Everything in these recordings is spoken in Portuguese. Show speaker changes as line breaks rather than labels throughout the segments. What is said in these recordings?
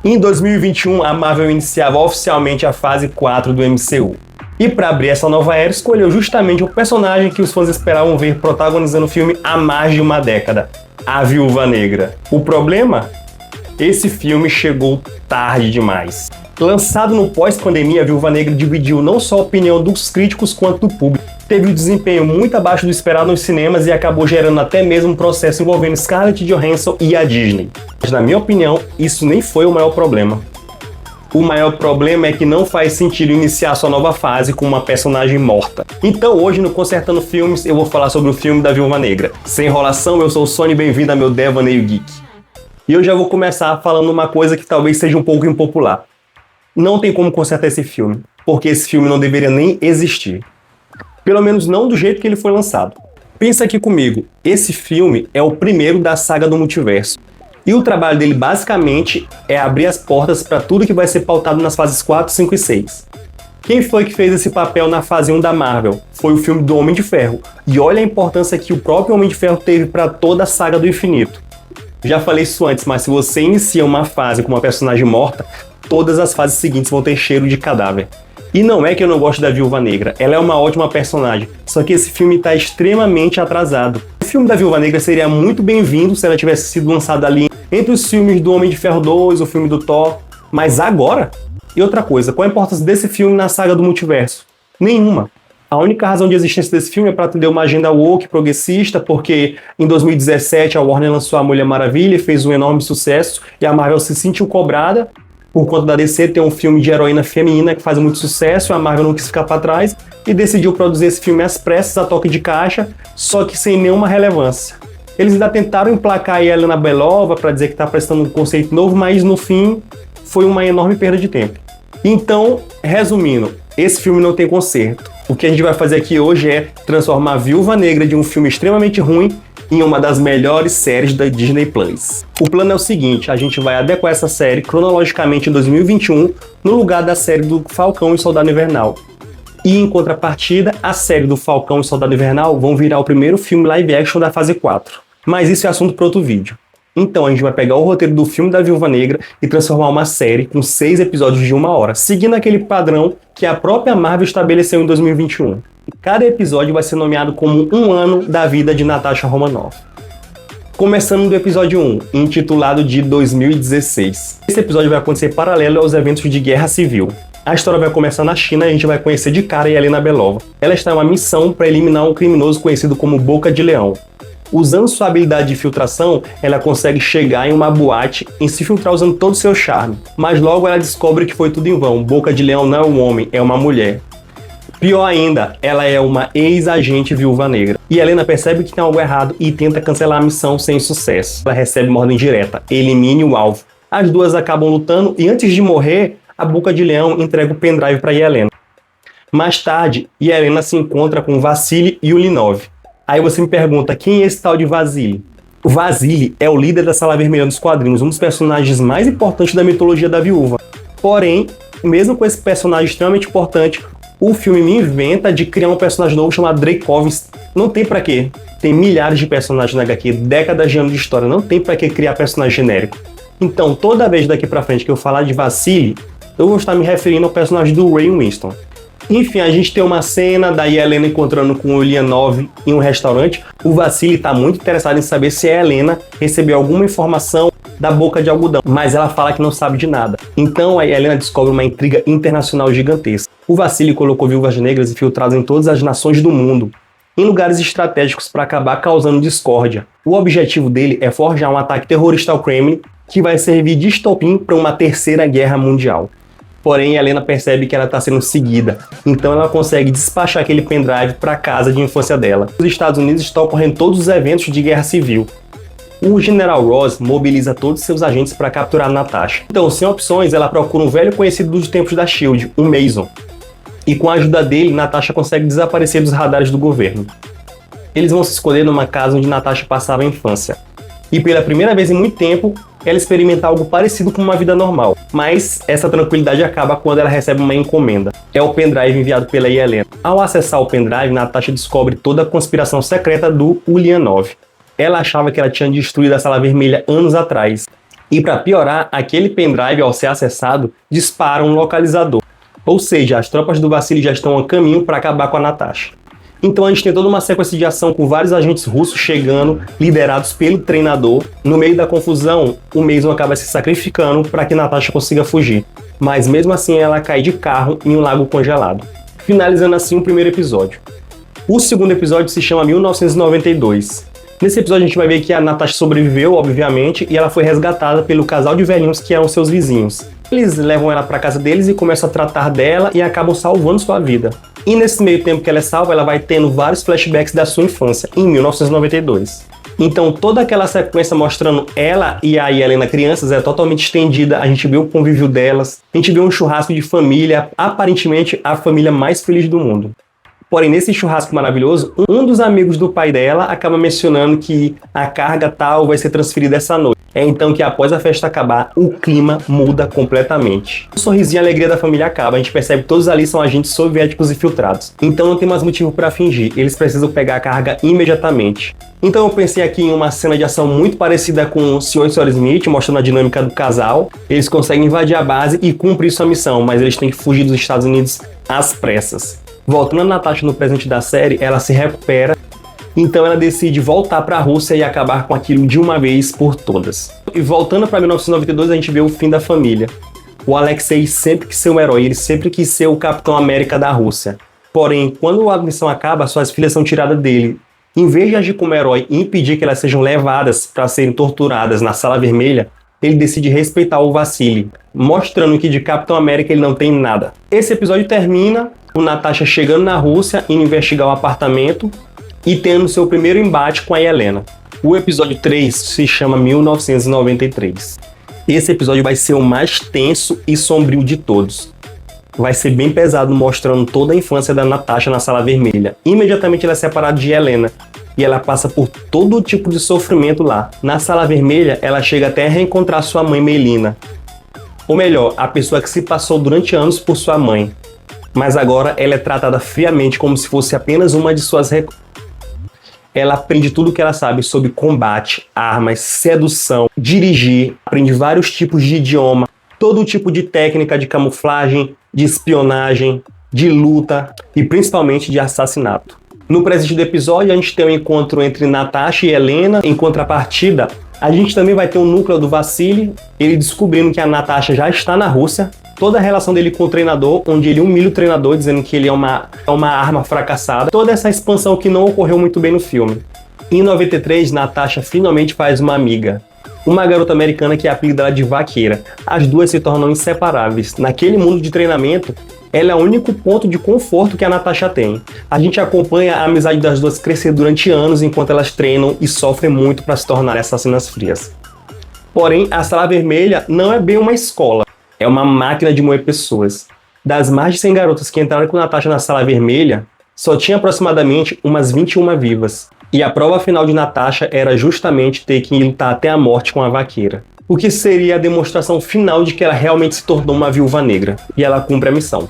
Em 2021, a Marvel iniciava oficialmente a fase 4 do MCU. E para abrir essa nova era, escolheu justamente o personagem que os fãs esperavam ver protagonizando o filme há mais de uma década, a Viúva Negra. O problema? Esse filme chegou tarde demais. Lançado no pós-pandemia, a Viúva Negra dividiu não só a opinião dos críticos quanto do público. Teve um desempenho muito abaixo do esperado nos cinemas e acabou gerando até mesmo um processo envolvendo Scarlett Johansson e a Disney. Mas, na minha opinião, isso nem foi o maior problema. O maior problema é que não faz sentido iniciar sua nova fase com uma personagem morta. Então hoje no Consertando Filmes eu vou falar sobre o filme da Viúva Negra. Sem enrolação, eu sou o Sony, bem-vindo ao meu Devaneio Geek. E eu já vou começar falando uma coisa que talvez seja um pouco impopular. Não tem como consertar esse filme, porque esse filme não deveria nem existir. Pelo menos não do jeito que ele foi lançado. Pensa aqui comigo, esse filme é o primeiro da saga do multiverso. E o trabalho dele basicamente é abrir as portas para tudo que vai ser pautado nas fases 4, 5 e 6. Quem foi que fez esse papel na fase 1 da Marvel? Foi o filme do Homem de Ferro. E olha a importância que o próprio Homem de Ferro teve para toda a saga do infinito. Já falei isso antes, mas se você inicia uma fase com uma personagem morta, todas as fases seguintes vão ter cheiro de cadáver. E não é que eu não gosto da Viúva Negra, ela é uma ótima personagem, só que esse filme está extremamente atrasado. O filme da Viúva Negra seria muito bem-vindo se ela tivesse sido lançada ali entre os filmes do Homem de Ferro 2, o filme do Thor, mas agora? E outra coisa, qual a importância desse filme na saga do multiverso? Nenhuma. A única razão de existência desse filme é para atender uma agenda woke, progressista, porque em 2017 a Warner lançou a Mulher Maravilha e fez um enorme sucesso, e a Marvel se sentiu cobrada por conta da DC ter um filme de heroína feminina que faz muito sucesso, a Marvel não quis ficar para trás e decidiu produzir esse filme às pressas, a toque de caixa, só que sem nenhuma relevância. Eles ainda tentaram emplacar a Helena Belova para dizer que está prestando um conceito novo, mas no fim foi uma enorme perda de tempo. Então, resumindo, esse filme não tem conserto. O que a gente vai fazer aqui hoje é transformar a Viúva Negra de um filme extremamente ruim em uma das melhores séries da Disney Plus. O plano é o seguinte, a gente vai adequar essa série cronologicamente em 2021 no lugar da série do Falcão e Soldado Invernal. E em contrapartida, a série do Falcão e Soldado Invernal vão virar o primeiro filme live action da fase 4. Mas isso é assunto para outro vídeo. Então a gente vai pegar o roteiro do filme da Viúva Negra e transformar uma série com 6 episódios de 1 hora, seguindo aquele padrão que a própria Marvel estabeleceu em 2021. Cada episódio vai ser nomeado como um ano da vida de Natasha Romanoff. Começando do episódio 1, intitulado de 2016. Esse episódio vai acontecer paralelo aos eventos de guerra civil. A história vai começar na China e a gente vai conhecer de cara a Helena Belova. Ela está em uma missão para eliminar um criminoso conhecido como Boca de Leão. Usando sua habilidade de infiltração, ela consegue chegar em uma boate e se filtrar usando todo o seu charme. Mas logo ela descobre que foi tudo em vão. Boca de Leão não é um homem, é uma mulher. Pior ainda, ela é uma ex-agente Viúva Negra. E Helena percebe que tem algo errado e tenta cancelar a missão sem sucesso. Ela recebe uma ordem direta: elimine o alvo. As duas acabam lutando e antes de morrer, a Boca de Leão entrega o pendrive para Helena. Mais tarde, Helena se encontra com Vasily e o Linov. Aí você me pergunta, quem é esse tal de Vasily? O Vasily é o líder da Sala Vermelha dos quadrinhos, um dos personagens mais importantes da mitologia da Viúva. Porém, mesmo com esse personagem extremamente importante, o filme me inventa de criar um personagem novo chamado Drakovs. Não tem pra quê. Tem milhares de personagens na HQ, décadas de anos de história, não tem pra que criar personagem genérico. Então, toda vez daqui pra frente que eu falar de Vasily, eu vou estar me referindo ao personagem do Ray Winston. Enfim, a gente tem uma cena da Helena encontrando com o Lianov em um restaurante. O Vasily está muito interessado em saber se a Helena recebeu alguma informação da Boca de Algodão, mas ela fala que não sabe de nada. Então a Helena descobre uma intriga internacional gigantesca. O Vasily colocou viúvas negras infiltradas em todas as nações do mundo, em lugares estratégicos para acabar causando discórdia. O objetivo dele é forjar um ataque terrorista ao Kremlin que vai servir de estopim para uma terceira guerra mundial. Porém, Helena percebe que ela está sendo seguida, então ela consegue despachar aquele pendrive para a casa de infância dela. Nos Estados Unidos estão ocorrendo todos os eventos de guerra civil. O General Ross mobiliza todos seus agentes para capturar Natasha. Então, sem opções, ela procura um velho conhecido dos tempos da SHIELD, o Mason. E com a ajuda dele, Natasha consegue desaparecer dos radares do governo. Eles vão se esconder numa casa onde Natasha passava a infância. E pela primeira vez em muito tempo, ela experimenta algo parecido com uma vida normal. Mas essa tranquilidade acaba quando ela recebe uma encomenda. É o pendrive enviado pela Helena. Ao acessar o pendrive, Natasha descobre toda a conspiração secreta do Ulyanov. Ela achava que ela tinha destruído a Sala Vermelha anos atrás. E para piorar, aquele pendrive, ao ser acessado, dispara um localizador. Ou seja, as tropas do Vassili já estão a caminho para acabar com a Natasha. Então a gente tem toda uma sequência de ação com vários agentes russos chegando, liderados pelo treinador. No meio da confusão, o Mason acaba se sacrificando para que Natasha consiga fugir. Mas mesmo assim ela cai de carro em um lago congelado. Finalizando assim o primeiro episódio. O segundo episódio se chama 1992. Nesse episódio a gente vai ver que a Natasha sobreviveu, obviamente, e ela foi resgatada pelo casal de velhinhos que eram seus vizinhos. Eles levam ela para casa deles e começam a tratar dela e acabam salvando sua vida. E nesse meio tempo que ela é salva, ela vai tendo vários flashbacks da sua infância, em 1992. Então toda aquela sequência mostrando ela e a Helena crianças é totalmente estendida, a gente vê o convívio delas, a gente vê um churrasco de família, aparentemente a família mais feliz do mundo. Porém, nesse churrasco maravilhoso, um dos amigos do pai dela acaba mencionando que a carga tal vai ser transferida essa noite. É então que após a festa acabar, o clima muda completamente. O sorrisinho e a alegria da família acaba, a gente percebe que todos ali são agentes soviéticos infiltrados. Então não tem mais motivo para fingir, eles precisam pegar a carga imediatamente. Então eu pensei aqui em uma cena de ação muito parecida com o Sr. e Sra. Smith, mostrando a dinâmica do casal. Eles conseguem invadir a base e cumprir sua missão, mas eles têm que fugir dos Estados Unidos às pressas. Voltando a Natasha no presente da série, ela se recupera, então ela decide voltar para a Rússia e acabar com aquilo de uma vez por todas. E voltando para 1992, a gente vê o fim da família. O Alexei sempre quis ser um herói, ele sempre quis ser o Capitão América da Rússia. Porém, quando a missão acaba, suas filhas são tiradas dele. Em vez de agir como herói e impedir que elas sejam levadas para serem torturadas na Sala Vermelha, ele decide respeitar o Vassili, mostrando que de Capitão América ele não tem nada. Esse episódio termina com Natasha chegando na Rússia, indo investigar o apartamento e tendo seu primeiro embate com a Helena. O episódio 3 se chama 1993. Esse episódio vai ser o mais tenso e sombrio de todos. Vai ser bem pesado, mostrando toda a infância da Natasha na Sala Vermelha. Imediatamente ela é separada de Helena e ela passa por todo tipo de sofrimento lá. Na Sala Vermelha, ela chega até a reencontrar sua mãe Melina. Ou melhor, a pessoa que se passou durante anos por sua mãe. Mas agora ela é tratada friamente como se fosse apenas uma de suas Ela aprende tudo o que ela sabe sobre combate, armas, sedução, dirigir, aprende vários tipos de idioma, todo tipo de técnica de camuflagem, de espionagem, de luta e principalmente de assassinato. No presente do episódio a gente tem um encontro entre Natasha e Helena. Em contrapartida, a gente também vai ter um núcleo do Vassili, ele descobrindo que a Natasha já está na Rússia. Toda a relação dele com o treinador, onde ele humilha o treinador, dizendo que ele é uma arma fracassada. Toda essa expansão que não ocorreu muito bem no filme. Em 93, Natasha finalmente faz uma amiga. Uma garota americana que é apelidada de Vaqueira. As duas se tornam inseparáveis. Naquele mundo de treinamento, ela é o único ponto de conforto que a Natasha tem. A gente acompanha a amizade das duas crescer durante anos enquanto elas treinam e sofrem muito para se tornar assassinas frias. Porém, a Sala Vermelha não é bem uma escola. É uma máquina de moer pessoas. Das mais de 100 garotas que entraram com Natasha na Sala Vermelha, só tinha aproximadamente umas 21 vivas. E a prova final de Natasha era justamente ter que lutar até a morte com a Vaqueira. O que seria a demonstração final de que ela realmente se tornou uma viúva negra. E ela cumpre a missão.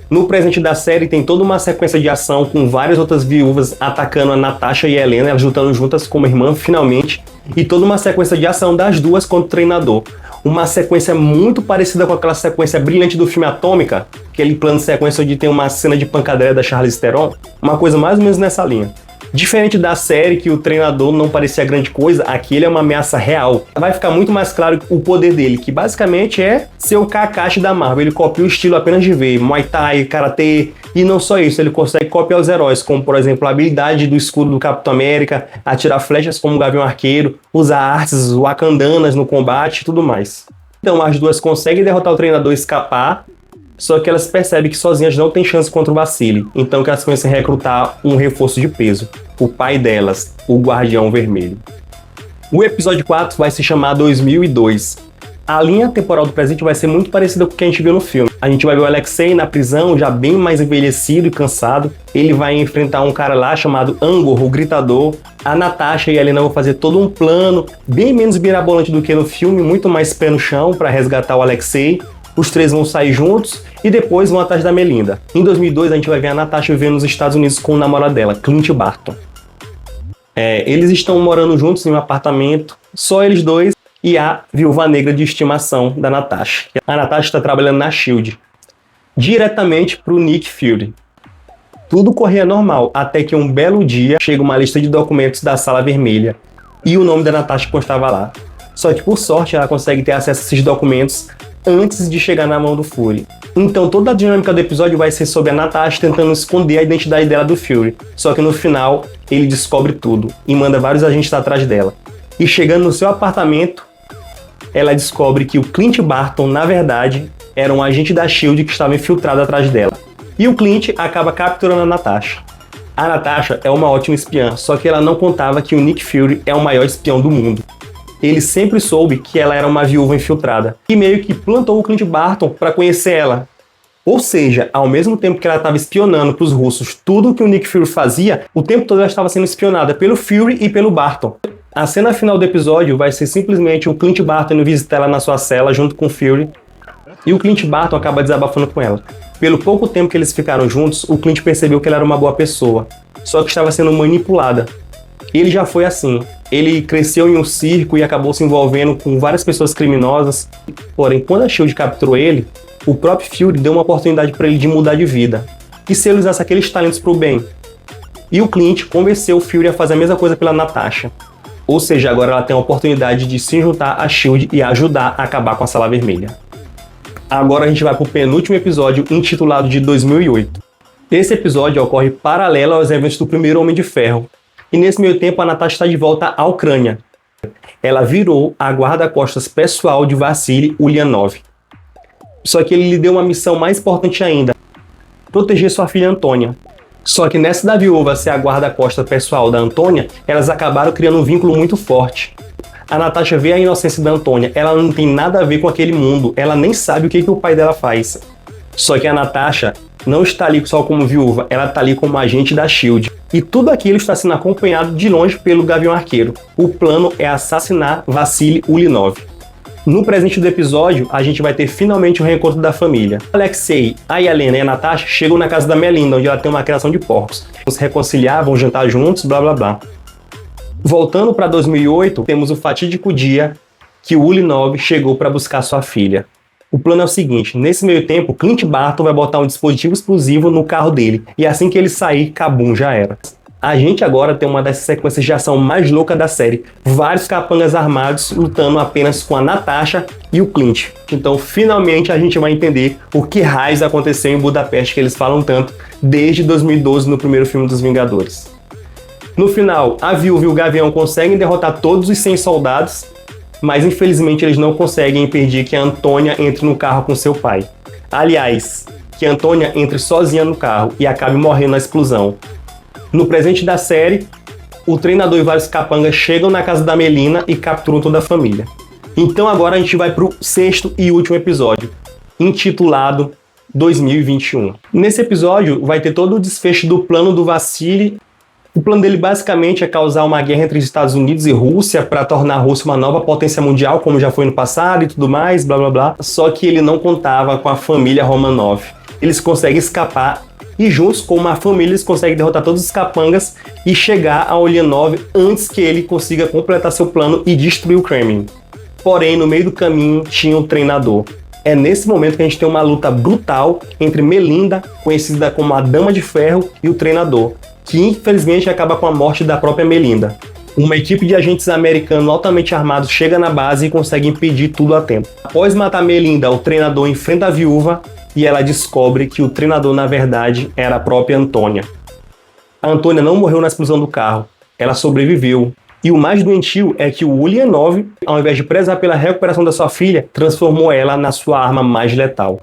No presente da série tem toda uma sequência de ação com várias outras viúvas atacando a Natasha e a Helena, elas lutando juntas como irmã finalmente. E toda uma sequência de ação das duas contra o treinador. Uma sequência muito parecida com aquela sequência brilhante do filme Atômica, aquele plano de sequência onde tem uma cena de pancadaria da Charlize Theron, uma coisa mais ou menos nessa linha. Diferente da série, que o treinador não parecia grande coisa, aqui ele é uma ameaça real. Vai ficar muito mais claro o poder dele, que basicamente é ser o Kakashi da Marvel. Ele copia o estilo apenas de ver, Muay Thai, Karatê, e não só isso, ele consegue copiar os heróis, como por exemplo a habilidade do escudo do Capitão América, atirar flechas como o Gavião Arqueiro, usar artes wakandanas no combate e tudo mais. Então as duas conseguem derrotar o treinador e escapar, só que elas percebem que sozinhas não tem chance contra o Vassili, então que elas começam a recrutar um reforço de peso, o pai delas, o Guardião Vermelho. O episódio 4 vai se chamar 2002. A linha temporal do presente vai ser muito parecida com o que a gente viu no filme. A gente vai ver o Alexei na prisão, já bem mais envelhecido e cansado. Ele vai enfrentar um cara lá chamado Angor, o Gritador. A Natasha e a Helena vão fazer todo um plano, bem menos mirabolante do que no filme, muito mais pé no chão para resgatar o Alexei. Os três vão sair juntos e depois vão atrás da Melinda. Em 2002, a gente vai ver a Natasha vivendo nos Estados Unidos com o namorado dela, Clint Barton. Eles estão morando juntos em um apartamento, só eles dois, e a Viúva Negra de estimação da Natasha. A Natasha está trabalhando na SHIELD, diretamente para o Nick Fury. Tudo corria normal, até que um belo dia chega uma lista de documentos da Sala Vermelha e o nome da Natasha constava lá. Só que por sorte ela consegue ter acesso a esses documentos antes de chegar na mão do Fury. Então toda a dinâmica do episódio vai ser sobre a Natasha tentando esconder a identidade dela do Fury. Só que no final ele descobre tudo e manda vários agentes atrás dela. E chegando no seu apartamento, ela descobre que o Clint Barton, na verdade, era um agente da SHIELD que estava infiltrado atrás dela. E o Clint acaba capturando a Natasha. A Natasha é uma ótima espiã, só que ela não contava que o Nick Fury é o maior espião do mundo. Ele sempre soube que ela era uma viúva infiltrada e meio que plantou o Clint Barton para conhecer ela. Ou seja, ao mesmo tempo que ela estava espionando para os russos tudo que o Nick Fury fazia, o tempo todo ela estava sendo espionada pelo Fury e pelo Barton. A cena final do episódio vai ser simplesmente o Clint Barton indo visitar ela na sua cela junto com o Fury, e o Clint Barton acaba desabafando com ela. Pelo pouco tempo que eles ficaram juntos, o Clint percebeu que ela era uma boa pessoa, só que estava sendo manipulada. Ele já foi assim. Ele cresceu em um circo e acabou se envolvendo com várias pessoas criminosas. Porém, quando a SHIELD capturou ele, o próprio Fury deu uma oportunidade para ele de mudar de vida. E se ele usasse aqueles talentos para o bem? E o Clint convenceu o Fury a fazer a mesma coisa pela Natasha. Ou seja, agora ela tem a oportunidade de se juntar à SHIELD e ajudar a acabar com a Sala Vermelha. Agora a gente vai para o penúltimo episódio, intitulado de 2008. Esse episódio ocorre paralelo aos eventos do primeiro Homem de Ferro. E nesse meio tempo a Natasha está de volta à Ucrânia. Ela virou a guarda-costas pessoal de Vassily Ulyanov. Só que ele lhe deu uma missão mais importante ainda: proteger sua filha Antônia. Só que nessa da viúva ser a guarda-costas pessoal da Antônia, elas acabaram criando um vínculo muito forte. A Natasha vê a inocência da Antônia, ela não tem nada a ver com aquele mundo, ela nem sabe o que o pai dela faz. Só que a Natasha não está ali só como viúva, ela está ali como agente da SHIELD. E tudo aquilo está sendo acompanhado de longe pelo Gavião Arqueiro. O plano é assassinar Vassily Ulyanov. No presente do episódio, a gente vai ter finalmente o reencontro da família. Alexei, a Yelena e a Natasha chegam na casa da Melinda, onde ela tem uma criação de porcos. Vão se reconciliar, vão jantar juntos, blá blá blá. Voltando para 2008, temos o fatídico dia que o Ulyanov chegou para buscar sua filha. O plano é o seguinte: nesse meio tempo, Clint Barton vai botar um dispositivo explosivo no carro dele, e assim que ele sair, cabum, já era. A gente agora tem uma dessas sequências de ação mais louca da série. Vários capangas armados lutando apenas com a Natasha e o Clint. Então, finalmente, a gente vai entender o que raios aconteceu em Budapeste, que eles falam tanto, desde 2012, no primeiro filme dos Vingadores. No final, a Viúva e o Gavião conseguem derrotar todos os 100 soldados, mas infelizmente eles não conseguem impedir que a Antônia entre no carro com seu pai. Aliás, que a Antônia entre sozinha no carro e acabe morrendo na explosão. No presente da série, o treinador e vários capangas chegam na casa da Melina e capturam toda a família. Então agora a gente vai para o sexto e último episódio, intitulado 2021. Nesse episódio vai ter todo o desfecho do plano do Vassily. O plano dele basicamente é causar uma guerra entre Estados Unidos e Rússia para tornar a Rússia uma nova potência mundial, como já foi no passado e tudo mais, blá blá blá. Só que ele não contava com a família Romanov. Eles conseguem escapar e juntos com uma família eles conseguem derrotar todos os capangas e chegar a Ulyanov antes que ele consiga completar seu plano e destruir o Kremlin. Porém, no meio do caminho tinha um treinador. É nesse momento que a gente tem uma luta brutal entre Melinda, conhecida como a Dama de Ferro, e o treinador, que infelizmente acaba com a morte da própria Melinda. Uma equipe de agentes americanos altamente armados chega na base e consegue impedir tudo a tempo. Após matar Melinda, o treinador enfrenta a viúva e ela descobre que o treinador, na verdade, era a própria Antônia. A Antônia não morreu na explosão do carro, ela sobreviveu. E o mais doentio é que o Ulyanov, ao invés de prezar pela recuperação da sua filha, transformou ela na sua arma mais letal.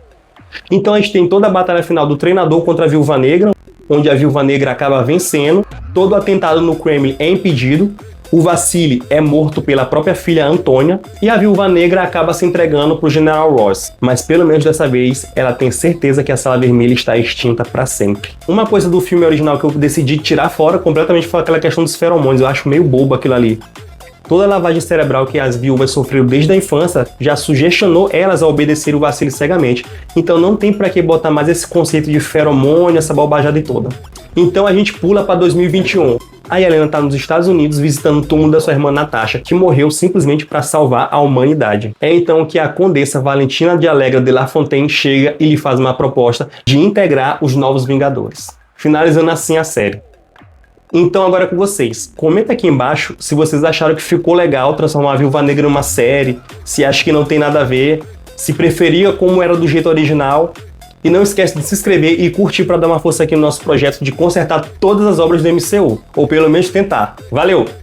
Então a gente tem toda a batalha final do treinador contra a Viúva Negra, onde a Viúva Negra acaba vencendo, todo o atentado no Kremlin é impedido, o Vassily é morto pela própria filha Antônia e a Viúva Negra acaba se entregando para o General Ross. Mas pelo menos dessa vez ela tem certeza que a Sala Vermelha está extinta para sempre. Uma coisa do filme original que eu decidi tirar fora completamente foi aquela questão dos feromônios. Eu acho meio bobo aquilo ali. toda a lavagem cerebral que as viúvas sofreram desde a infância já sugestionou elas a obedecer o vacilo cegamente. Então não tem pra que botar mais esse conceito de feromônio, essa bobajada toda. Então a gente pula para 2021. A Helena tá nos Estados Unidos visitando o túmulo da sua irmã Natasha, que morreu simplesmente para salvar a humanidade. É então que a condessa Valentina de Allegra de La Fontaine chega e lhe faz uma proposta de integrar os Novos Vingadores, finalizando assim a série. Então agora é com vocês. Comenta aqui embaixo se vocês acharam que ficou legal transformar a Viúva Negra numa série, se acha que não tem nada a ver, se preferia como era do jeito original. E não esquece de se inscrever e curtir para dar uma força aqui no nosso projeto de consertar todas as obras do MCU, ou pelo menos tentar. Valeu!